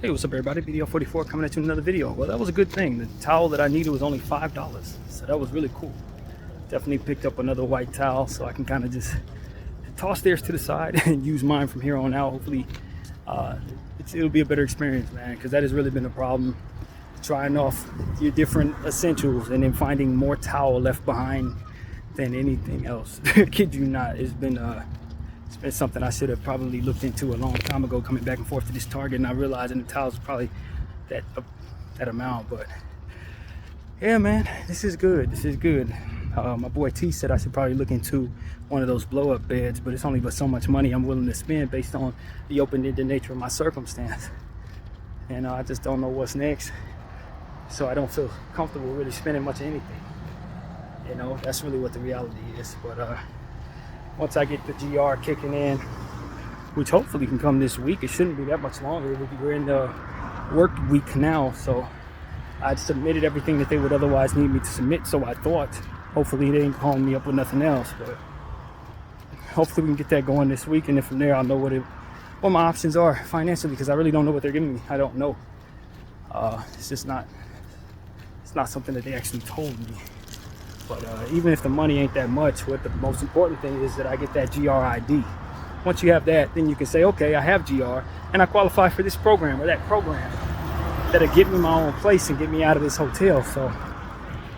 Hey, what's up everybody, BDF 44 coming at you with another video. Well, that was a good thing. The towel that I needed was only $5, so that was really cool. Definitely picked up another white towel so I can kind of just toss theirs to the side and use mine from here on out. Hopefully it'll be a better experience, man, because that has really been a problem, trying off your different essentials and then finding more towel left behind than anything else. Kid you not, it's been something I should have probably looked into a long time ago, coming back and forth to this Target, and I realized the towels are probably that amount. But yeah, man, this is good. This is good. My boy T said I should probably look into one of those blow-up beds, but it's only but so much money I'm willing to spend based on the open-ended nature of my circumstance, and I just don't know what's next, so I don't feel comfortable really spending much of anything. You know, that's really what the reality is. But once I get the GR kicking in, which hopefully can come this week, it shouldn't be that much longer. We're in the work week now, so I submitted everything that they would otherwise need me to submit, so I thought. Hopefully they ain't calling me up with nothing else, but hopefully we can get that going this week, and then from there I'll know what my options are financially, because I really don't know what they're giving me. I don't know. It's not something that they actually told me. But even if the money ain't that much, what the most important thing is that I get that GR ID. Once you have that, then you can say, okay, I have GR and I qualify for this program or that program that'll get me my own place and get me out of this hotel. So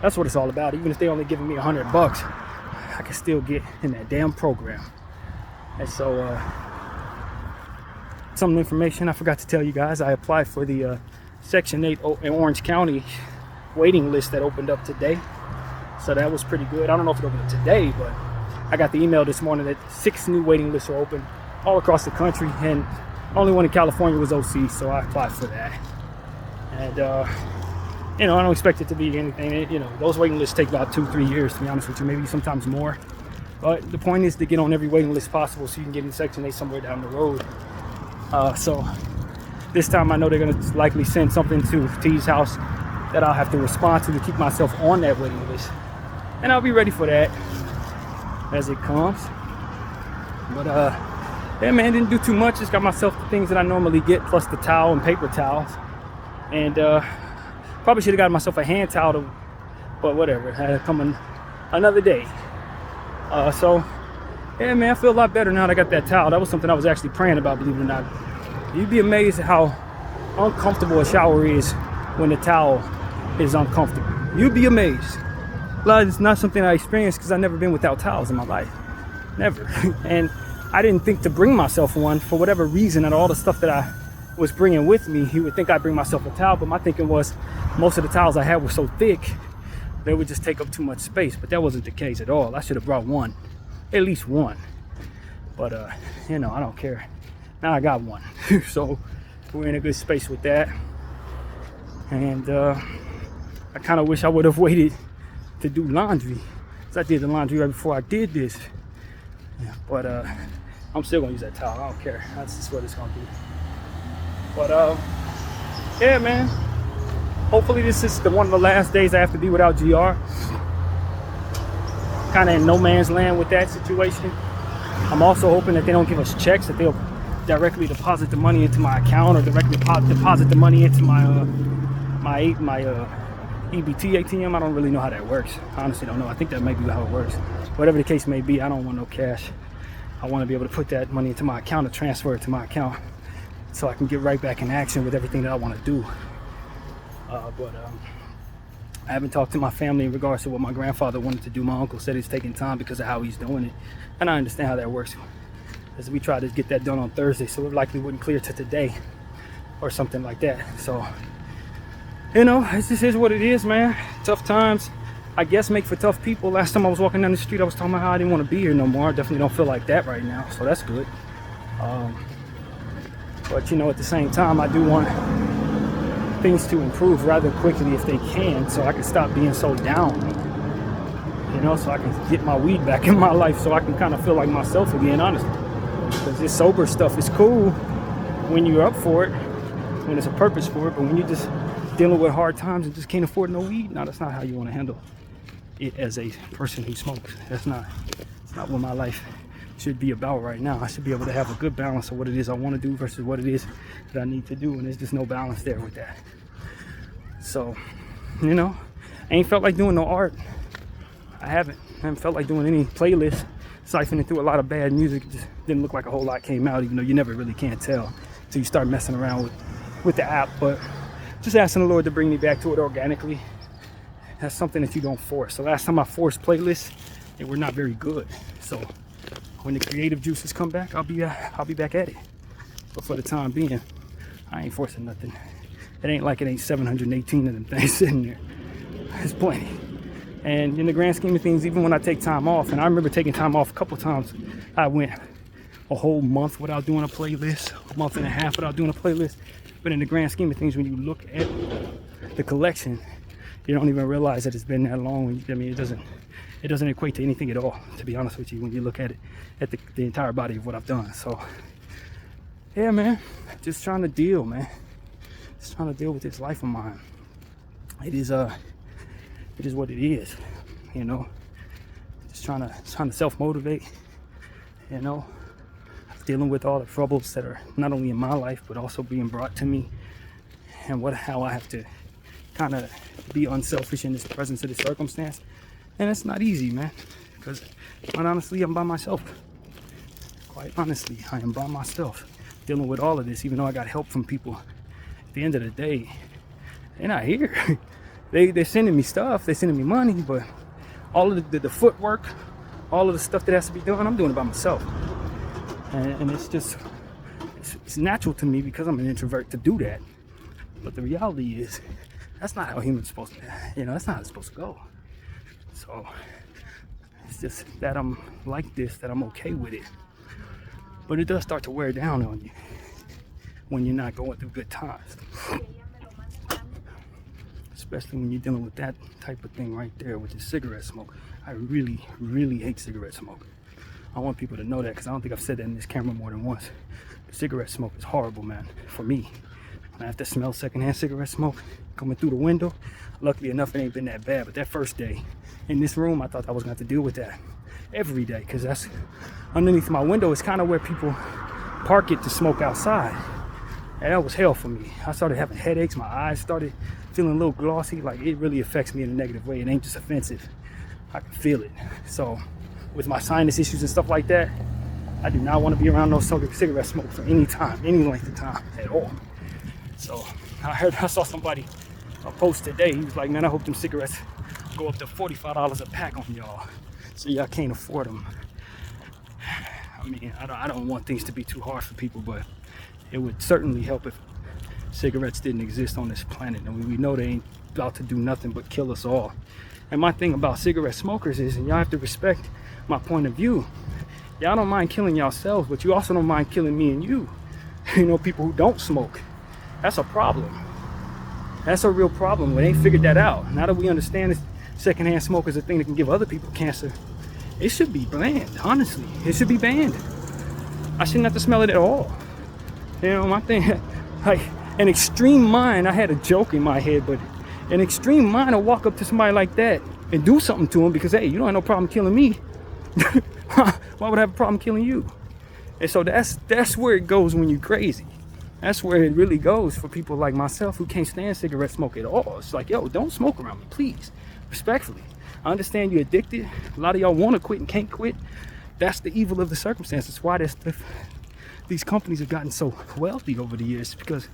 that's what it's all about. Even if they only giving me $100, I can still get in that damn program. And so some information I forgot to tell you guys, I applied for the Section 8 in Orange County waiting list that opened up today. So that was pretty good. I don't know if it opened up today, but I got the email this morning that 6 new waiting lists are open all across the country, and only one in California was OC, so I applied for that. And you know, I don't expect it to be anything. You know, those waiting lists take about 2-3 years, to be honest with you, maybe sometimes more. But the point is to get on every waiting list possible so you can get in Section 8 somewhere down the road. So this time I know they're going to likely send something to T's house that I'll have to respond to keep myself on that waiting list. And I'll be ready for that as it comes. But yeah, man, didn't do too much. Just got myself the things that I normally get, plus the towel and paper towels. And probably should have got myself a hand towel, but whatever. It had to come another day. So yeah, man, I feel a lot better now that I got that towel. That was something I was actually praying about, believe it or not. You'd be amazed at how uncomfortable a shower is when the towel is uncomfortable. You'd be amazed. It's not something I experienced because I've never been without towels in my life. Never. And I didn't think to bring myself one for whatever reason. And all the stuff that I was bringing with me, he would think I'd bring myself a towel. But my thinking was most of the towels I had were so thick, they would just take up too much space. But that wasn't the case at all. I should have brought one. At least one. But, you know, I don't care. Now I got one. So we're in a good space with that. And I kind of wish I would have waited to do laundry, because I did the laundry right before I did this. Yeah, but I'm still gonna use that towel. I don't care. That's just what it's gonna be. But yeah, man. Hopefully this is one of the last days I have to be without GR. Kind of in no man's land with that situation. I'm also hoping that they don't give us checks, that they'll directly deposit the money into my account, or directly deposit the money into my EBT ATM. I don't really know how that works. I honestly don't know. I think that might be how it works. Whatever the case may be, I don't want no cash. I want to be able to put that money into my account or transfer it to my account so I can get right back in action with everything that I want to do. But I haven't talked to my family in regards to what my grandfather wanted to do. My uncle said it's taking time because of how he's doing it. And I understand how that works, as we tried to get that done on Thursday, so it likely wouldn't clear to today or something like that. So, you know, it just is what it is, man. Tough times, I guess, make for tough people. Last time I was walking down the street, I was talking about how I didn't want to be here no more. I definitely don't feel like that right now, so that's good. But, you know, at the same time, I do want things to improve rather quickly if they can, so I can stop being so down. You know, so I can get my weed back in my life, so I can kind of feel like myself again, honestly. Because this sober stuff is cool when you're up for it, when there's a purpose for it, but when you're just dealing with hard times and just can't afford no weed, no, that's not how you want to handle it as a person who smokes. It's not what my life should be about right now. I should be able to have a good balance of what it is I want to do versus what it is that I need to do, and there's just no balance there with that. So, you know, I ain't felt like doing no art. I haven't felt like doing any playlists, siphoning through a lot of bad music. It just didn't look like a whole lot came out, even though you never really can tell until you start messing around with the app. But just asking the Lord to bring me back to it organically. That's something that you don't force. The last time I forced playlists, they were not very good. So when the creative juices come back, I'll be back at it. But for the time being, I ain't forcing nothing. It ain't like it ain't 718 of them things sitting there. There's plenty. And in the grand scheme of things, even when I take time off, and I remember taking time off a couple times, I went a whole month without doing a playlist, a month and a half without doing a playlist. But in the grand scheme of things, when you look at the collection, you don't even realize that it's been that long. I mean, it doesn't equate to anything at all, to be honest with you, when you look at it, at the entire body of what I've done. So yeah, man, just trying to deal, man. Just trying to deal with this life of mine. It is what it is, you know. Just trying to self-motivate, you know. Dealing with all the troubles that are not only in my life but also being brought to me, and how I have to kind of be unselfish in this presence of the circumstance. And it's not easy, man, because quite honestly, I'm by myself. Quite honestly, I am by myself dealing with all of this, even though I got help from people. At the end of the day, they're not here. They're sending me stuff, they're sending me money, but all of the footwork, all of the stuff that has to be done, I'm doing it by myself. And it's natural to me because I'm an introvert to do that. But the reality is, that's not how humans are supposed to, you know, that's not how it's supposed to go. So it's just that I'm like this, that I'm okay with it. But it does start to wear down on you when you're not going through good times. Especially when you're dealing with that type of thing right there, which is cigarette smoke. I really, really hate cigarette smoke. I want people to know that, because I don't think I've said that in this camera more than once. But cigarette smoke is horrible, man, for me. When I have to smell secondhand cigarette smoke coming through the window, luckily enough, it ain't been that bad. But that first day in this room, I thought I was going to have to deal with that every day, because that's underneath my window. It's kind of where people park it to smoke outside. And that was hell for me. I started having headaches. My eyes started feeling a little glossy. Like, it really affects me in a negative way. It ain't just offensive. I can feel it. So with my sinus issues and stuff like that, I do not want to be around no cigarette smoke for any time, any length of time at all. So I saw somebody post today. He was like, man, I hope them cigarettes go up to $45 a pack on y'all, so y'all can't afford them. I mean, I don't want things to be too hard for people, but it would certainly help if cigarettes didn't exist on this planet. And we know they ain't about to do nothing but kill us all. And my thing about cigarette smokers is, and y'all have to respect my point of view, y'all don't mind killing yourselves, but you also don't mind killing me and you. You know, people who don't smoke. That's a problem. That's a real problem. We ain't figured that out. Now that we understand this secondhand smoke is a thing that can give other people cancer, it should be banned, honestly. It should be banned. I shouldn't have to smell it at all. You know, my thing, like, an extreme mind, I had a joke in my head, but an extreme mind will walk up to somebody like that and do something to him because, hey, you don't have no problem killing me. Why would I have a problem killing you? And so that's where it goes when you're crazy. That's where it really goes for people like myself who can't stand cigarette smoke at all. It's like, yo, don't smoke around me, please. Respectfully. I understand you're addicted. A lot of y'all want to quit and can't quit. That's the evil of the circumstances. Why these companies have gotten so wealthy over the years, because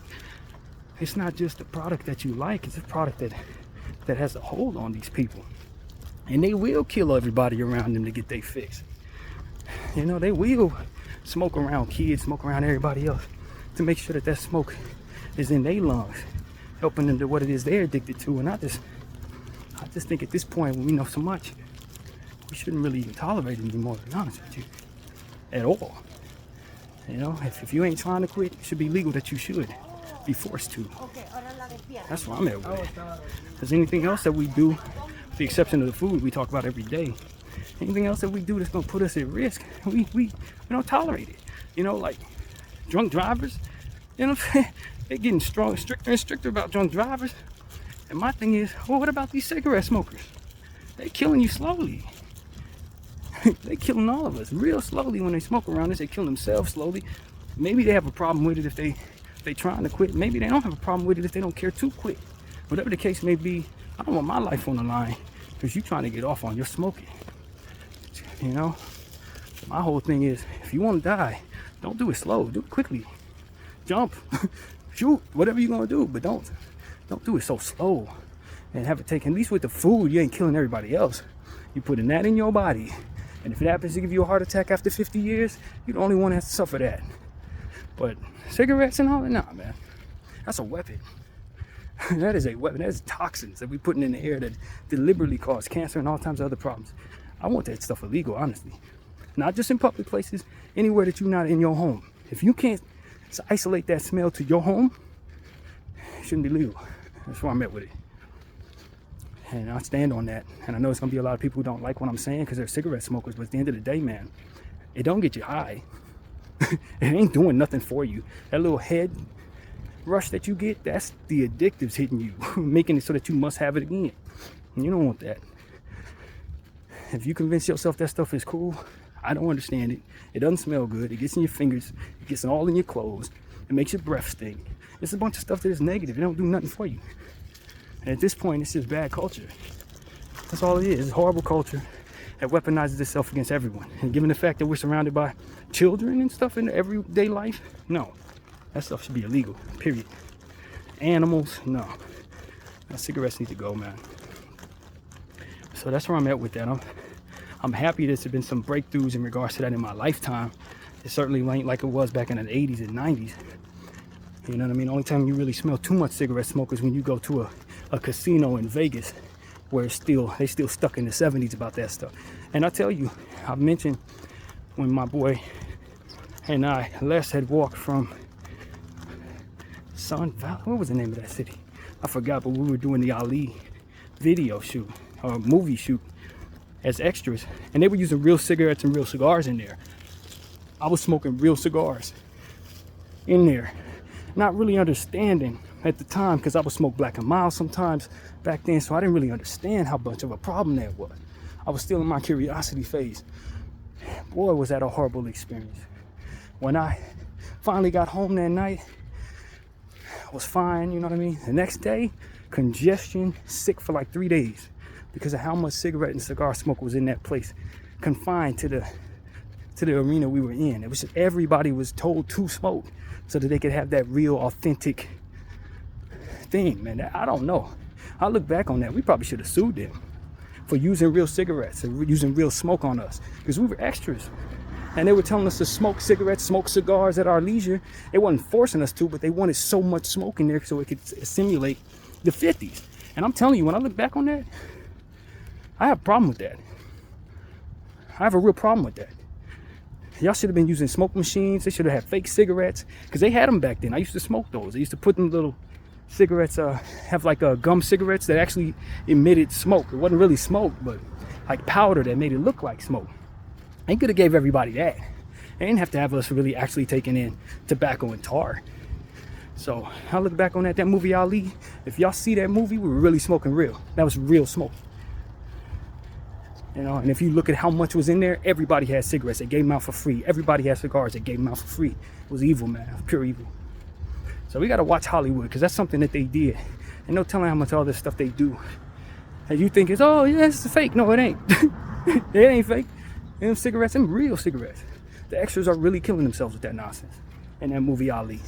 it's not just a product that you like, it's a product that has a hold on these people. And they will kill everybody around them to get their fix. You know, they will smoke around kids, smoke around everybody else to make sure that smoke is in their lungs, helping them to what it is they're addicted to. And I just think at this point, when we know so much, we shouldn't really even tolerate it anymore, to be honest with you, at all. You know, if you ain't trying to quit, it should be legal that you should be forced to. That's where I'm at with it. Because anything else that we do, with the exception of the food we talk about every day, anything else that we do that's gonna put us at risk, we don't tolerate it. You know, like drunk drivers, you know what I'm saying? They're getting stricter and stricter about drunk drivers. And my thing is, well, what about these cigarette smokers? They're killing you slowly. They killing all of us real slowly when they smoke around us. They kill themselves slowly. Maybe they have a problem with it if they trying to quit. Maybe they don't have a problem with it if they don't care to quit. Whatever the case may be, I don't want my life on the line because you're trying to get off on your smoking. You know, my whole thing is, if you want to die, don't do it slow. Do it quickly. Jump, shoot, whatever you're gonna do, but don't do it so slow. And have it taken. At least with the food, you ain't killing everybody else. You putting that in your body, and if it happens to give you a heart attack after 50 years, you're the only one that has to suffer that. But cigarettes and all that, nah, man, that's a weapon. That is a weapon. That is toxins that we putting in the air that deliberately cause cancer and all kinds of other problems. I want that stuff illegal, honestly. Not just in public places, anywhere that you're not in your home. If you can't isolate that smell to your home, it shouldn't be legal. That's where I'm at with it. And I stand on that. And I know it's going to be a lot of people who don't like what I'm saying because they're cigarette smokers. But at the end of the day, man, it don't get you high. It ain't doing nothing for you. That little head rush that you get, that's the addictives hitting you, making it so that you must have it again. And you don't want that. If you convince yourself that stuff is cool, I don't understand it. It doesn't smell good. It gets in your fingers. It gets all in your clothes. It makes your breath stink. It's a bunch of stuff that is negative. It don't do nothing for you. And at this point, it's just bad culture. That's all it is. It's horrible culture that weaponizes itself against everyone. And given the fact that we're surrounded by children and stuff in everyday life, no. That stuff should be illegal, period. Animals, no. Now, cigarettes need to go, man. So that's where I'm at with that. I'm happy there's been some breakthroughs in regards to that in my lifetime. It certainly ain't like it was back in the 80s and 90s. You know what I mean? The only time you really smell too much cigarette smoke is when you go to a casino in Vegas where they still stuck in the 70s about that stuff. And I tell you, I've mentioned when my boy and I, Les, had walked from Sun Valley, what was the name of that city? I forgot, but we were doing the Ali video shoot, or movie shoot, as extras, and they were using real cigarettes and real cigars in there. I was smoking real cigars in there, not really understanding at the time, because I would smoke Black and Mild sometimes back then, so I didn't really understand how much of a problem that was. I was still in my curiosity phase. Boy, was that a horrible experience. When I finally got home that night, I was fine, you know what I mean? The next day, congestion, sick for like 3 days because of how much cigarette and cigar smoke was in that place, confined to the arena we were in. It was just, everybody was told to smoke so that they could have that real, authentic thing, man. I don't know. I look back on that. We probably should have sued them for using real cigarettes and using real smoke on us because we were extras. And they were telling us to smoke cigarettes, smoke cigars at our leisure. They wasn't forcing us to, but they wanted so much smoke in there so it could simulate the 50s. And I'm telling you, when I look back on that, I have a problem with that. I have a real problem with that. Y'all should have been using smoke machines. They should have had fake cigarettes because they had them back then. I used to smoke those. I used to put them little cigarettes, have like gum cigarettes that actually emitted smoke. It wasn't really smoke, but like powder that made it look like smoke. They could have gave everybody that. They didn't have to have us really actually taking in tobacco and tar. So I look back on that movie Ali. If y'all see that movie, we were really smoking real. That was real smoke. You know, and if you look at how much was in there, everybody had cigarettes. They gave them out for free. Everybody had cigars. They gave them out for free. It was evil, man. It was pure evil. So we got to watch Hollywood because that's something that they did. And no telling how much all this stuff they do. And you think it's, oh, yeah, it's fake. No, it ain't. It ain't fake. And them cigarettes, them real cigarettes. The extras are really killing themselves with that nonsense in that movie Ali.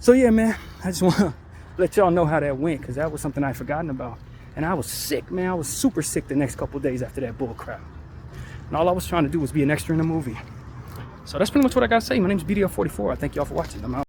So yeah, man, I just want to let y'all know how that went because that was something I'd forgotten about. And I was sick, man. I was super sick the next couple of days after that bull crap. And all I was trying to do was be an extra in a movie. So that's pretty much what I got to say. My name is BDF 44. I thank y'all for watching. I'm out.